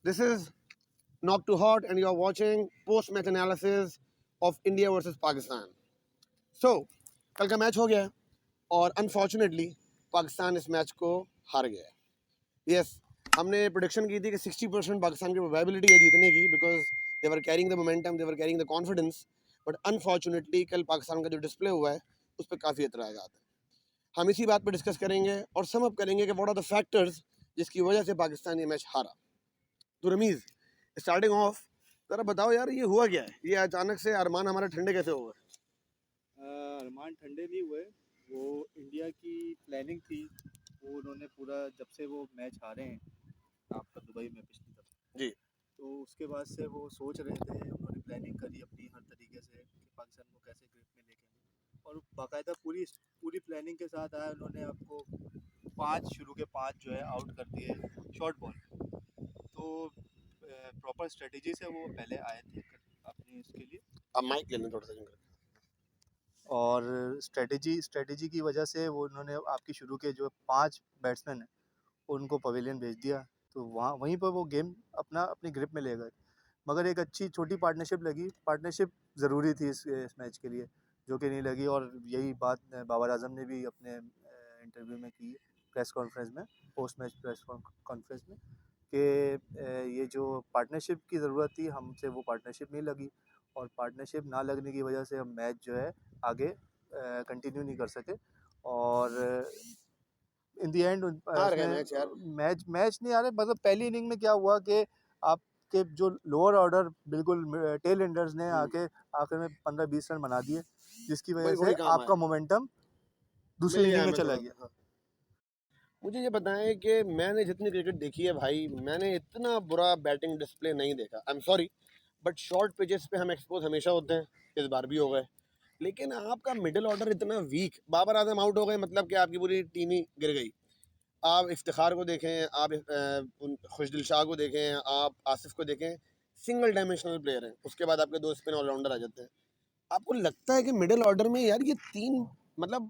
This is Knock to Hot, and you are watching post-match analysis of India versus Pakistan. So, कल का match हो गया है और अनफॉर्चुनेटली पाकिस्तान इस मैच को हार गया है. यस, हमने प्रोडिक्शन की थी कि 60% पाकिस्तान की प्रोबेबिलिटी है जीतने की, because they were carrying the momentum, they were carrying the confidence. But unfortunately कल पाकिस्तान का जो डिस्प्ले हुआ है उस पर काफ़ी एतराज़ आते हैं. हम इसी बात पर डिस्कस करेंगे और सम अप करेंगे कि व्हाट आर द फैक्टर्स जिसकी वजह से पाकिस्तान ये मैच हारा. तो रमीज़, स्टार्टिंग ऑफ ज़रा बताओ यार, ये हुआ क्या है? ये अचानक से अरमान हमारे ठंडे कैसे हो गए? अरमान ठंडे नहीं हुए, वो इंडिया की प्लानिंग थी. वो उन्होंने पूरा जब से वो मैच हारे हैं आपका दुबई में पिछली दफ़ा जी. तो उसके बाद से वो सोच रहे थे, उन्होंने प्लानिंग करी अपनी हर तरीके से कि पाकिस्तान को कैसे ग्रिप में लेके आए और बाकायदा पूरी प्लानिंग के साथ आए. उन्होंने आपको शुरू के 5 जो है आउट कर दिए शॉर्ट बॉल. तो प्रॉपर स्ट्रेटजी से वो पहले आए थे अपनी उसके लिए. अब माइक ले लें थोड़ा सा जिनका. और स्ट्रेटजी की वजह से वो उन्होंने आपकी शुरू के जो 5 बैट्समैन हैं उनको पवेलियन भेज दिया. तो वहीं पर वो गेम अपनी ग्रिप में ले गए. मगर एक अच्छी छोटी पार्टनरशिप लगी. पार्टनरशिप ज़रूरी थी इस मैच के लिए, जो कि नहीं लगी. और यही बात बाबर आजम ने भी अपने इंटरव्यू में की, प्रेस कॉन्फ्रेंस में, पोस्ट मैच प्रेस कॉन्फ्रेंस में, कि ये जो पार्टनरशिप की ज़रूरत थी हमसे वो पार्टनरशिप नहीं लगी. और पार्टनरशिप ना लगने की वजह से हम मैच जो है आगे कंटिन्यू नहीं कर सके. और इन दी एंड हार गए मैच यार. मैच नहीं आ रहे. मतलब पहली इनिंग में क्या हुआ कि आपके जो लोअर ऑर्डर बिल्कुल टेल एंडर्स ने आके आखिर में 15-20 रन बना दिए, जिसकी वजह से आपका मोमेंटम दूसरी इनिंग में चला गया. मुझे ये बताएं कि मैंने जितनी क्रिकेट देखी है भाई, मैंने इतना बुरा बैटिंग डिस्प्ले नहीं देखा. आई am sorry, but short pitches पे हम एक्सपोज हमेशा होते हैं, इस बार भी हो गए. लेकिन आपका मिडिल ऑर्डर इतना वीक. बाबर आजम आउट हो गए मतलब कि आपकी पूरी टीम ही गिर गई. आप इफ्तिखार को देखें, आप खुशदिल शाह को देखें, आप आसिफ को देखें, सिंगल डायमेंशनल प्लेयर हैं. उसके बाद आपके 2 स्पिन ऑलराउंडर आ जाते हैं. आपको लगता है कि मिडिल ऑर्डर में यार ये 3, मतलब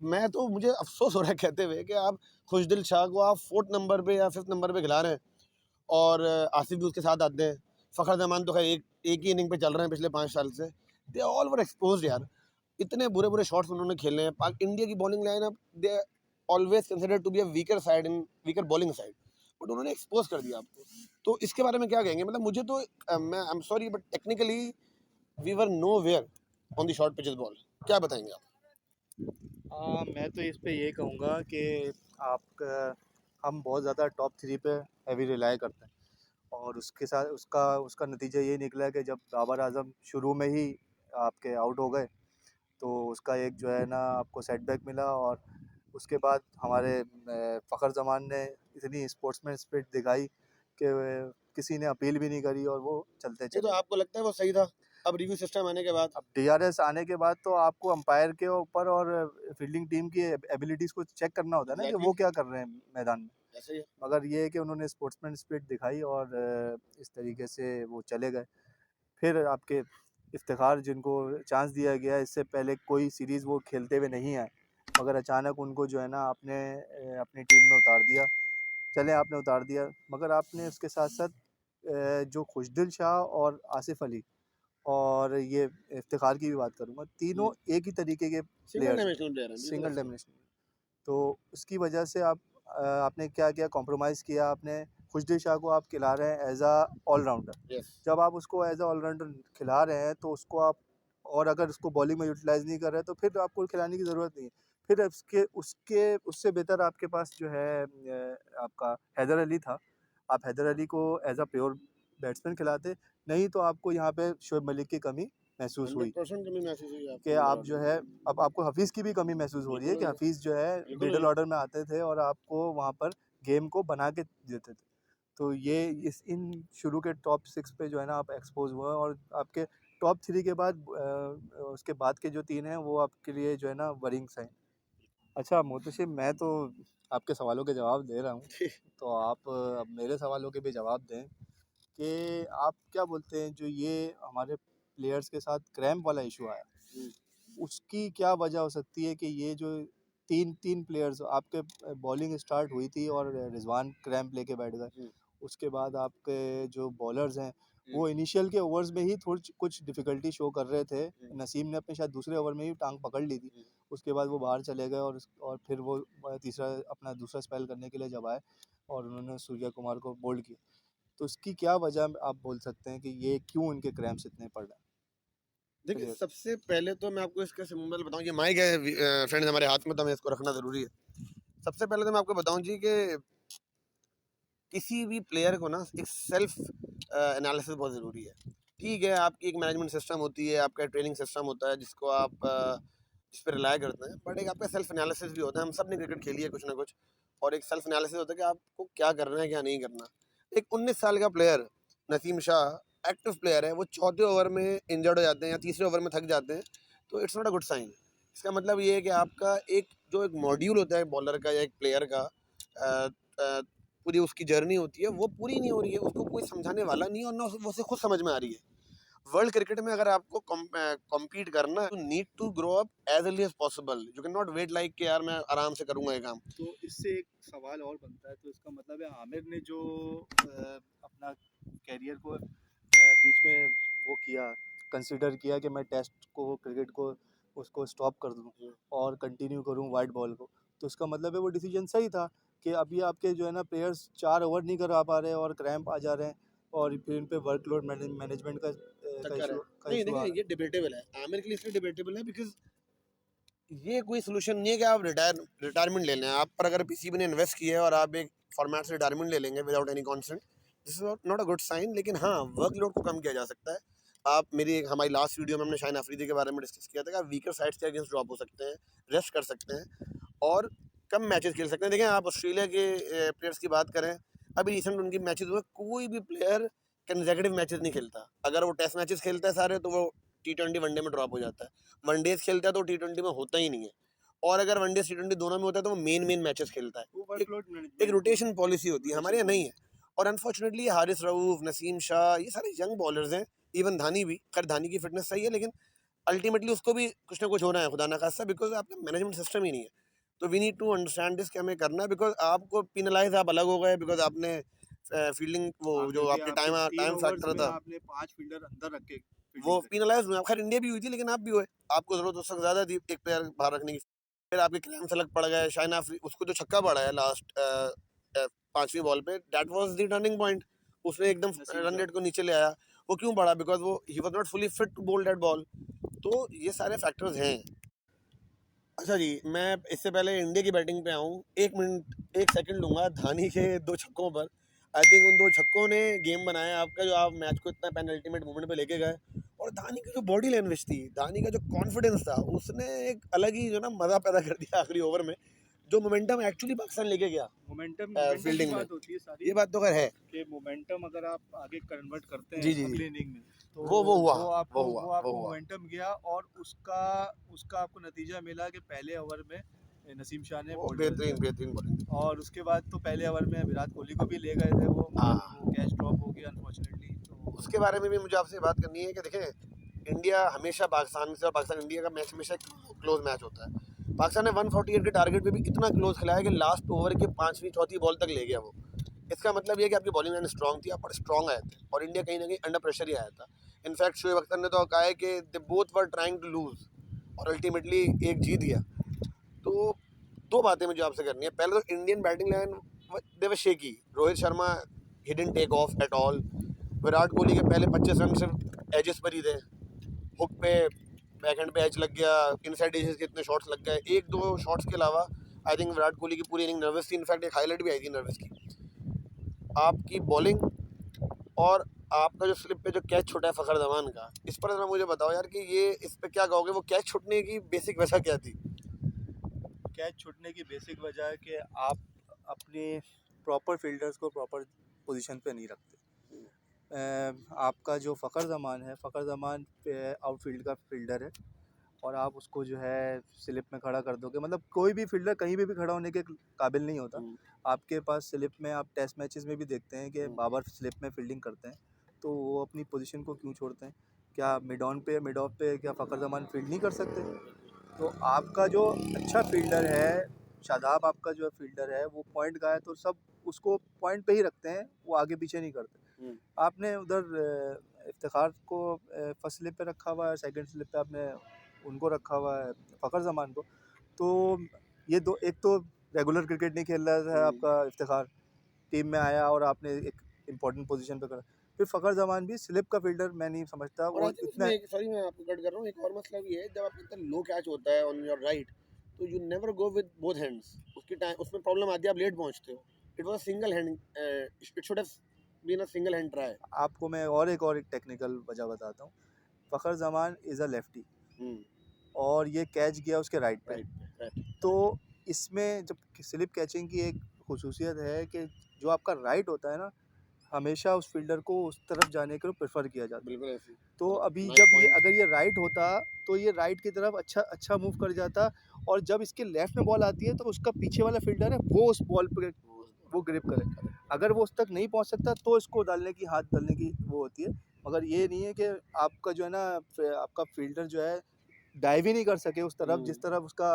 मैं तो, मुझे अफसोस हो रहा है कहते हुए कि आप खुशदिल शाह को आप 4th नंबर पे या 5th नंबर पे खिला रहे हैं और आसिफ भी उसके साथ आते हैं. फ़खर जमान तो खैर एक ही इनिंग पे चल रहे हैं पिछले 5 साल से. दे ऑल वर एक्सपोज यार. इतने बुरे बुरे शॉट्स उन्होंने खेले हैं. इंडिया की bowling line up they always considered to be a weaker side, in weaker bowling side, but उन्होंने एक्सपोज कर दिया आपको. तो इसके बारे में क्या कहेंगे? मतलब मुझे तो मैं I am sorry but technically we were nowhere on the short pitches ball. क्या बताएंगे आप? मैं तो इस पे ये कहूँगा कि हम बहुत ज़्यादा टॉप 3 पे हैवी रिलाई करते हैं. और उसके साथ उसका नतीजा ये निकला है कि जब बाबर आजम शुरू में ही आपके आउट हो गए तो उसका एक जो है ना आपको सेटबैक मिला. और उसके बाद हमारे फ़खर जमान ने इतनी स्पोर्ट्समैन स्पिरिट दिखाई कि किसी ने अपील भी नहीं करी और वो चलते तो चले. आपको लगता है वो सही था? अब रिव्यू सिस्टम आने के बाद, अब DRS आने के बाद तो आपको अंपायर के ऊपर और फील्डिंग टीम की एबिलिटीज़ को चेक करना होता है ना, कि वो क्या कर रहे हैं मैदान में. ऐसे ही मगर ये है कि उन्होंने स्पोर्ट्समैन स्पिरिट दिखाई और इस तरीके से वो चले गए. फिर आपके इफ्तिखार, जिनको चांस दिया गया, इससे पहले कोई सीरीज़ वो खेलते हुए नहीं आए, मगर अचानक उनको जो है ना आपने अपनी टीम में उतार दिया. चले आपने उतार दिया, मगर आपने उसके साथ साथ जो खुशदिल शाह और आसिफ अली और ये इफ्तिखार की भी बात करूँगा, तीनों एक ही तरीके के सिंगल प्लेयर्स हैं, डायमेंशनल प्लेयर हैं. Single dimensional. तो उसकी वजह से आपने क्या किया, कॉम्प्रोमाइज़ किया. आपने खुशदिल शाह को आप खिला रहे हैं एज अ ऑलराउंडर. यस. जब आप उसको एज अ ऑलराउंडर खिला रहे हैं तो उसको आप, और अगर उसको बॉलिंग में यूटिलाइज़ नहीं कर रहे हैं तो फिर आपको खिलाने की ज़रूरत नहीं है. फिर उसके उसके उससे बेहतर आपके पास जो है आपका हैदर अली था. आप हैदर अली को एज अ प्योर बैट्समैन खिलाते. नहीं तो आपको यहाँ पे शोएब मलिक की कमी महसूस हुई 100% कमी महसूस हुई आपको. कि आप जो है, अब आपको हफीज़ की भी कमी महसूस हो रही है कि हफीज़ जो है मिडिल ऑर्डर में आते थे और आपको वहाँ पर गेम को बना के देते थे. तो ये इन शुरू के टॉप 6 पे जो है ना आप एक्सपोज हुए. और आपके टॉप 3 के बाद उसके बाद के जो 3 हैं वो आपके लिए जो है ना वरिंग साइन. अच्छा मोहतशिम, मैं तो आपके सवालों के जवाब दे रहा हूँ, तो आप अब मेरे सवालों के भी जवाब दें कि आप क्या बोलते हैं, जो ये हमारे प्लेयर्स के साथ क्रैम्प वाला इशू आया, उसकी क्या वजह हो सकती है कि ये जो तीन प्लेयर्स आपके बॉलिंग स्टार्ट हुई थी और रिजवान क्रैम्प लेके बैठ गए, उसके बाद आपके जो बॉलर्स हैं वो इनिशियल के ओवर्स में ही थोड़ी कुछ डिफ़िकल्टी शो कर रहे थे। नसीम ने अपने शायद दूसरे ओवर में ही टांग पकड़ ली थी। उसके बाद वो बाहर चले गए और फिर वो तीसरा अपना दूसरा स्पेल करने के लिए जब आए और उन्होंने सूर्या कुमार को बोल्ड किया। तो इसकी क्या वजह आप बोल सकते हैं कि ये क्यों इनके क्रैम्प्स इतने पड़ रहे हैं? देखिए, प्लेयर सबसे पहले तो मैं आपको इसका सिंबल बताऊँ, ये माइक है फ्रेंड्स हमारे हाथ में, तो हमें इसको रखना ज़रूरी है। सबसे पहले तो मैं आपको बताऊँ जी कि किसी भी प्लेयर को ना एक सेल्फ एनालिसिस बहुत ज़रूरी है। ठीक है, आपकी एक मैनेजमेंट सिस्टम होती है, आपका ट्रेनिंग सिस्टम होता है जिसको आप जिस पे रिलाय करते हैं, बट एक आपका सेल्फ एनालिसिस भी होता है। हम सब ने क्रिकेट खेली है कुछ ना कुछ, और एक सेल्फ एनालिसिस होता है कि आपको क्या करना है, क्या नहीं करना। एक 19 साल का player Naseem Shah active player है, वो चौथे ओवर में इंजर्ड हो जाते हैं या तीसरे ओवर में थक जाते हैं, तो it's not a good sign. इसका मतलब ये है कि आपका एक मॉड्यूल होता है बॉलर का या एक प्लेयर का, अ, अ, पूरी उसकी जर्नी होती है, वो पूरी नहीं हो रही है, उसको कोई समझाने वाला नहीं है और ना वो उसे खुद समझ में आ रही है। वर्ल्ड क्रिकेट में अगर आपको कॉम्पीट करना है, you need to grow up as early as possible. You can not wait like कि यार मैं आराम से करूंगा ये काम। तो इससे एक सवाल और बनता है, तो इसका मतलब है आमिर ने जो अपना कैरियर को बीच में वो किया, कंसिडर किया कि मैं टेस्ट को क्रिकेट को उसको स्टॉप कर दूं और कंटिन्यू करूं वाइट बॉल को, तो इसका मतलब है वो डिसीजन सही था कि अभी आपके जो है ना प्लेयर्स 4 ओवर नहीं करा पा रहे हैं और क्रैम्प आ जा रहे हैं और फिर इन पे वर्कलोड मैनेजमेंट का चक्कर है। इशू नहीं इशू आ देखिए, रहा ये डिबेटेबल है, आमिर के लिए इसलिए डिबेटेबल है बिकॉज ये कोई सोल्यूशन नहीं है कि आप रिटायरमेंट ले लें। आप पर अगर पीसीबी ने इन्वेस्ट किया है और आप एक फॉर्मेट से रिटायरमेंट ले लेंगे without any consent, this is not a good sign. लेकिन हाँ, वर्कलोड को कम किया जा सकता है। आप हमारी लास्ट वीडियो में हमने शाहिन अफरीदी के बारे में डिस्कस किया था कि आप वीकर साइड्स के अगेंस्ट ड्रॉप हो सकते हैं, रेस्ट कर सकते हैं और कम मैचेस खेल सकते हैं। देखें, आप ऑस्ट्रेलिया के प्लेयर्स की बात करें, अभी रिसेंट उनकी मैचेस हुए, कोई भी प्लेयर कंसेक्यूटिव मैचेस नहीं खेलता। अगर वो टेस्ट मैचेस खेलता है सारे, तो वो T20 वनडे में ड्रॉप हो जाता है। वनडेज खेलता है तो T20 में होता ही नहीं है, और अगर वनडे T20 दोनों में होता है तो वो मेन मैचेस खेलता है। वो एक वर्कलोड एक रोटेशन पॉलिसी होती है, हमारे यहाँ नहीं है। और अनफॉर्चुनेटली हारिस रऊफ, नसीम शाह, ये सारे यंग बॉलर्स हैं। इवन धानी भी, खैर धानी की फिटनेस सही है, लेकिन अल्टीमेटली उसको भी कुछ ना कुछ होना है, खुदा ना खास्ता, बिकॉज आपका मैनेजमेंट सिस्टम ही नहीं है। तो we need to understand this कि हमें करना है, बिकॉज आपको पिनलाइज आप अलग हो गए, बिकॉज आपने फील्डिंग वो हाँ, जो क्योंकि आपके आपके टाइम 3 टाइम ओवर्स फैक्टर में था, आपने 5 फील्डर अंदर रख के वो फील्डिंग करी। पिनलाइज हुए। खैर इंडिया भी हुई थी, लेकिन आप भी हुए, आपको जरूरत उस वक्त ज्यादा थी एक प्लेयर बाहर रखने की। फिर आपके क्रैम्स अलग पड़ गए। शाइन अफरीदी, उसको जो छक्का पड़ा है लास्ट 5वीं बॉल पे, that was the turning point. उसने एकदम नसीम रन शाह रेट को नीचे ले आया। वो क्यों पड़ा? बिकॉज वो he was not fully fit to bowl that ball. तो ये सारे फैक्टर्स हैं। अच्छा जी, मैं इससे पहले इंडिया की बैटिंग पे आऊँ, 1 मिनट 1 सेकंड लूंगा धानी के 2 छक्कों पर। आई थिंक उन 2 छक्कों ने गेम बनाया आपका, जो आप मैच को इतना पेनल्टीमेट मोमेंट पे लेके गए। और धानी की जो बॉडी लैंग्वेज थी, धानी का जो कॉन्फिडेंस था, उसने एक अलग ही जो ना मजा पैदा कर दिया आखिरी ओवर में, जो मोमेंटम एक्चुअली पाकिस्तान लेके गया मोमेंटम मोमेंटम की फील्डिंग में। बात होती है सारी, ये बात तो खैर है। कि मोमेंटम अगर आप आगे कन्वर्ट करते हैं जी जी जी, अगले इनिंग में, तो वो हुआ, वो वो आपको हुआ, वो वो आपको हुआ। मोमेंटम गया और उसका उसका आपको नतीजा मिला कि पहले ओवर में नसीम शाह ने वो बोल्ड कर बेहतरीन दिया बेहतरीन बॉलिंग। और उसके बाद तो पहले ओवर में विराट कोहली को भी ले गए थे वो, हाँ, मगर वो कैच ड्रॉप हो गया अनफॉर्चुनेटली। तो उसके बारे में भी मुझे आपसे बात करनी है कि देखें, इंडिया हमेशा पाकिस्तान से, और पाकिस्तान इंडिया का मैच हमेशा क्लोज मैच होता है। पाकिस्तान ने 148 के टारगेट पे भी इतना क्लोज खिलाया कि लास्ट ओवर के 5वीं चौथी बॉल तक ले गया वो। इसका मतलब ये है कि आपकी बॉलिंग लाइन स्ट्रॉन्ग थी, आप बड़े स्ट्रॉन्ग आए थे, और इंडिया कहीं ना कहीं अंडर प्रेशर ही आया था। इनफैक्ट शोएब अख्तर ने तो कहा है कि they both were trying to lose, और अल्टीमेटली एक जीत गया। तो दो बातें मुझे आपसे करनी है। पहले तो Indian batting line, they were shaky. Rohit Sharma he didn't take off at all. Virat Kohli के पहले 25 रन सिर्फ एजेस पर ही थे, हुक पे बैकहैंड पे एज लग गया, इनसाइड एजेस के इतने शॉट्स लग गए। 1-2 शॉट्स के अलावा आई थिंक विराट कोहली की पूरी इनिंग नर्वस थी। इनफैक्ट एक हाईलाइट भी आई थी नर्वस की। आपकी बॉलिंग और आपका जो स्लिप पे जो कैच छूटा है फ़खर जमान का, इस पर जरा मुझे बताओ यार कि ये इस पे क्या कहोगे? वो कैच छूटने की बेसिक वजह क्या थी? कैच छूटने की बेसिक वजह है कि आप अपने प्रॉपर फील्डर्स को प्रॉपर पोजीशन पे नहीं रखते। आपका जो फ़खर ज़मान है, फ़खर ज़मान आउटफील्ड का फील्डर है और आप उसको जो है स्लिप में खड़ा कर दोगे, मतलब कोई भी फील्डर कहीं पे भी खड़ा होने के काबिल नहीं होता। आपके पास स्लिप में, आप टेस्ट मैचेस में भी देखते हैं कि बाबर स्लिप में फील्डिंग करते हैं, तो वो अपनी पोजीशन को क्यों छोड़ते हैं? क्या मिड ऑफ पे क्या फ़खर ज़मान फील्ड नहीं कर सकते? तो आपका जो अच्छा फील्डर है शादाब आपका जो है फील्डर है वो पॉइंट का है तो सब उसको पॉइंट पे ही रखते हैं, वो आगे पीछे नहीं करते। आपने उधर इफ्तिखार को फर्स्ट स्लिप पे रखा हुआ है, सेकंड स्लिप पे आपने उनको रखा हुआ है फ़खर जमान को। तो ये दो, एक तो रेगुलर क्रिकेट नहीं खेल रहा था आपका इफ्तिखार, टीम में आया और आपने एक इम्पोर्टेंट पोजीशन पे करा। फिर फ़खर जमान भी स्लिप का फील्डर मैं नहीं समझता और वो आई थिंक इतना। इसमें सॉरी मैं आपको कट कर रहा हूँ, एक और मसला भी है, जब आपका इतना लो कैच होता है ऑन योर राइट तो you never go with both hands, उसकी टाइम उसमें प्रॉब्लम आती है, आप लेट पहुंचते हो। It was single hand, it should have been a single hand try. आपको मैं और एक टेक्निकल वजह बताता हूँ। Fakhar Zaman is a lefty और ये कैच गया उसके राइट पे। राइट तो इसमें जब स्लिप कैचिंग की एक खुसूसियत है कि जो आपका राइट होता है ना, हमेशा उस फील्डर को उस तरफ जाने को प्रेफर किया जाता है। बिल्कुल ऐसे। तो अभी नाइस जब ये पॉइंट। अगर ये राइट होता तो ये राइट की तरफ अच्छा मूव कर जाता, और जब इसके लेफ्ट में बॉल आती है तो उसका पीछे वाला फील्डर है वो उस बॉल पे वो ग्रिप करे। अगर वो उस तक नहीं पहुंच सकता तो इसको डालने की, हाथ डालने की वो होती है। मगर ये नहीं है कि आपका जो है ना आपका फील्डर जो है डाइव ही नहीं कर सके उस तरफ जिस तरफ उसका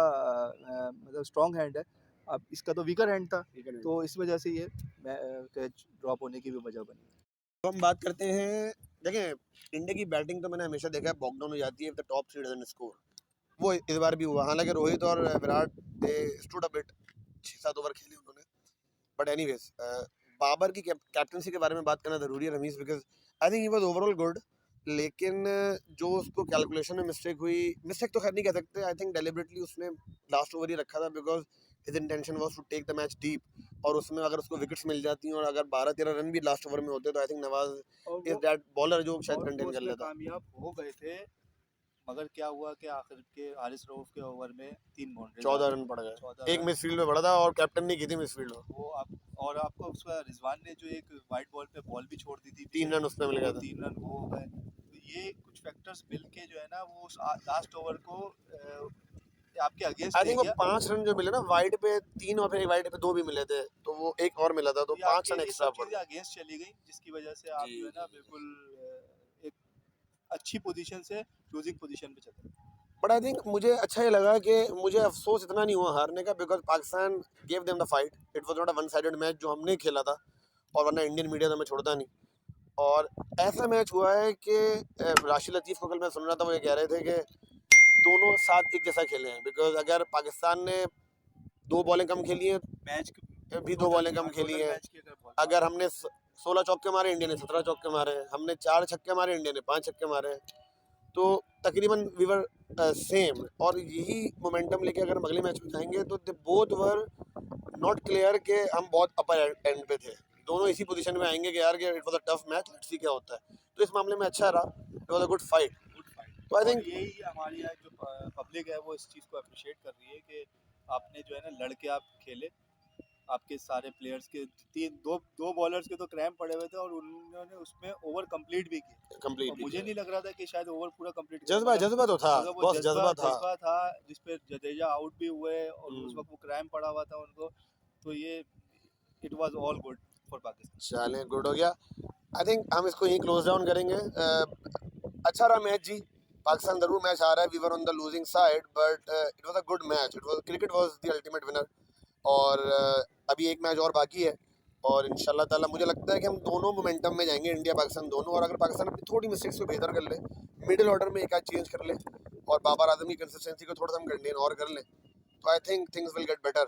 मतलब स्ट्रॉन्ग हैंड है। अब इसका तो वीकर हैंड था, तो इस वजह से ये कैच ड्रॉप होने की भी वजह बनी। तो हम बात करते हैं, देखें इंडिया की बैटिंग तो मैंने हमेशा देखा है बॉक डाउन हो जाती है, the top three doesn't score. वो इस बार भी हुआ, हालांकि रोहित और Virat they stood a bit, 6-7 over खेले उन्होंने। बट एनीवेज बाबर की कैप्टनसी के बारे में बात करना ज़रूरी है Ramiz, because I think he was overall good, लेकिन जो उसको कैलकुलेशन में मिस्टेक हुई, मिस्टेक तो खैर नहीं कह सकते, आई थिंक डेलिबरेटली उसने लास्ट ओवर ही रखा था, because his intention was to take the match deep, और उसमें अगर उसको विकेट्स मिल जाती हैं और अगर 12-13 रन भी लास्ट ओवर में होते तो I think Nawaz is that bowler जो शायद कंटेन कर लेता। कामयाब हो गए थे, मगर क्या हुआ कि आखिर के हारिस रऊफ के ओवर में 3 बाउंड्री 14 रन पड़ गए, एक मिसफील्ड में पड़ा था और कैप्टन ने की थी मिसफील्ड में। वो आप, और आपको उसका रिजवान ने जो एक वाइट बॉल पे बॉल भी छोड़ दी थी, 3 रन उसमें मिल गया था। 3 रन वो हो गए। तो ये कुछ फैक्टर्स मिलके जो है ना वो उस लास्ट ओवर को आपके अगेंस्ट आई ले थिंक वो गया। 5 रन जो मिले ना वाइड पे 3 और फिर वाइड पे 2 भी मिले थे, तो वो एक और मिला था, तो 5 रन एक्स्ट्रा पड़ गए। अगेंस्ट चली गई, जिसकी वजह से आप जो है ना बिल्कुल एक अच्छी पोजीशन से लूजिंग पोजीशन पे चले। बट आई थिंक मुझे अच्छा ये लगा कि मुझे अफसोस इतना नहीं हुआ हारने का, because Pakistan gave them the fight, it was not a one sided match जो हमने खेला था, और वरना इंडियन मीडिया तो हमें छोड़ता नहीं। और ऐसा मैच हुआ है कि राशिद लतीफ़ को कल मैं सुन रहा था, वो ये कह रहे थे कि दोनों साथ एक जैसा खेले हैं, बिकॉज अगर पाकिस्तान ने 2 बॉलें कम खेली हैं, मैच भी 2 बॉलें कम खेली हैं, अगर हमने 16 चौके मारे, इंडिया ने 17 चौके मारे हैं, हमने 4 छक्के मारे, इंडिया ने 5 छक्के मारे हैं, तो तकरीबन वी वर सेम। और यही मोमेंटम लेके अगर हम अगले मैच में जाएंगे तो दे बोथ वर नॉट क्लियर कि हम बहुत अपर एंड पे थे, दोनों इसी पोजीशन में आएंगे कि यार कि it was a tough match, let's see क्या होता है। तो इस मामले में अच्छा रहा, it was a good fight. तो आई थिंक यही हमारी यहाँ जो पब्लिक है वो इस चीज़ को अप्रिशिएट कर रही है कि आपने जो है ना लड़के आप खेले, आपके सारे प्लेयर्स के दो बॉलर्स के तो क्रैम्प पड़े हुए थे और उन्होंने उसमें ओवर कंप्लीट भी किए। कंप्लीट मुझे नहीं लग रहा था कि शायद ओवर पूरा कंप्लीट जज्बा तो था, बस जज्बा था जिस पे जडेजा आउट भी हुए और उस वक्त वो क्रैम्प पड़ा हुआ था उनको, तो ये it was all good for Pakistan. चलें, गुड हो गया। आई थिंक हम इसको यहीं क्लोज डाउन करेंगे। अच्छा रहा मैच जी, पाकिस्तान जरूर मैच आ रहा है, we were on the losing side, but it was a good match, it was cricket was the ultimate winner. और अभी एक मैच और बाकी है, और इंशाल्लाह ताला मुझे लगता है कि हम दोनों मोमेंटम में जाएंगे, इंडिया पाकिस्तान दोनों। और अगर पाकिस्तान अपनी थोड़ी मिस्टेक्स को बेहतर कर ले, मिडिल ऑर्डर में एक आध चेंज कर ले, और बाबर आजम की कंसिस्टेंसी को थोड़ा सा हम कंटेन और कर लें, तो I think things will get better.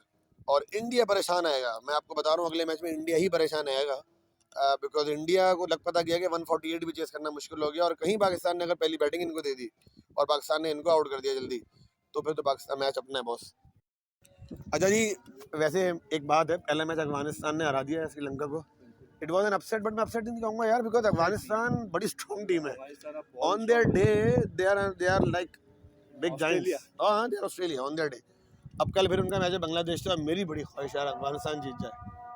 और इंडिया परेशान आएगा, मैं आपको बता रहा हूँ, अगले मैच में इंडिया ही परेशान आएगा, बिकॉज इंडिया को लग पता गया कि 148 भी चेस करना मुश्किल हो गया, और कहीं पाकिस्तान ने अगर पहली बैटिंग इनको दे दी और पाकिस्तान ने इनको आउट कर दिया जल्दी, तो फिर तो पाकिस्तान मैच अपना है बॉस। अच्छा जी, वैसे एक बात है, पहला मैच अफगानिस्तान ने हरा दिया है श्रीलंका को, it was an upset, but मैं अपसेट नहीं कहूँगा यार, बिकॉज अफगानिस्तान बड़ी स्ट्रॉन्ग टीम है, on their day they are like big giants. हाँ, they are Australia on their day. अब कल फिर उनका मैच है बांग्लादेश से, और मेरी बड़ी ख्वाहिश है अफगानिस्तान जीत जाए।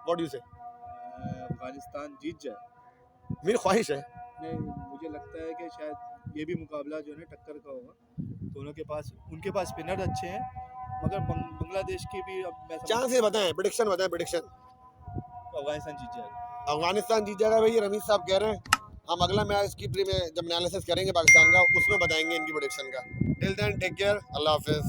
व्हाट डू यू से? अफगानिस्तान जीत जाए, मेरी ख्वाहिश है। नहीं मुझे लगता है कि शायद ये भी मुकाबला जो है ना टक्कर का होगा, दोनों के पास, उनके पास स्पिनर अच्छे हैं, मगर बांग्लादेश की भी अब मैं चांस बताएं, प्रेडिक्शन बताएं, प्रेडिक्शन। अफगानिस्तान जीत जाएगा। अफगानिस्तान जीत जाएगा भाई, रमीज साहब कह रहे हैं। हम अगला मैच की प्री में जब एनालिसिस करेंगे पाकिस्तान का, उसमें बताएंगे इनकी प्रेडिक्शन का। टिल देन टेक केयर, अल्लाह हाफिज।